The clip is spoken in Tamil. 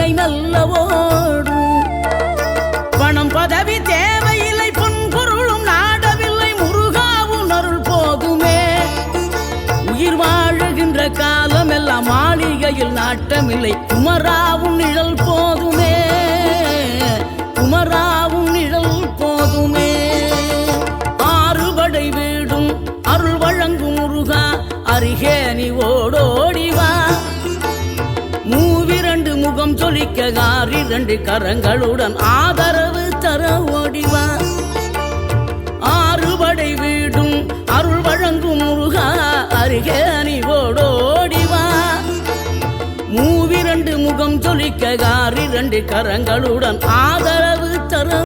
கங்கை நல்ல ஓடும். பணம் பதவி தேவையில்லை, பொன் பொருளும் நாடவில்லை, முருகாவும் அருள் போதுமே. உயிர் வாழுகின்ற காலம் எல்லாம் மாளிகையில் நாட்டமில்லை, குமராவும் நிழல் போதுமே, குமராவும் நிழல் போதுமே. ஆறுபடை வீடும் அருள் வழங்கும் முருகா, அருகே நீ ஓடோடிவா. மூவிரண்டு முகம் சொலிக்க ஆறிரண்டு கரங்களுடன் ஆதரவு தர ஓடிவா. ஆறுபடை வீடும் அருள் வழங்கும் முருகா, அருகே நீ ஓடோடிவா. மூவிரண்டு முகம் சொலிக்க ஆறிரண்டு கரங்களுடன் ஆதரவு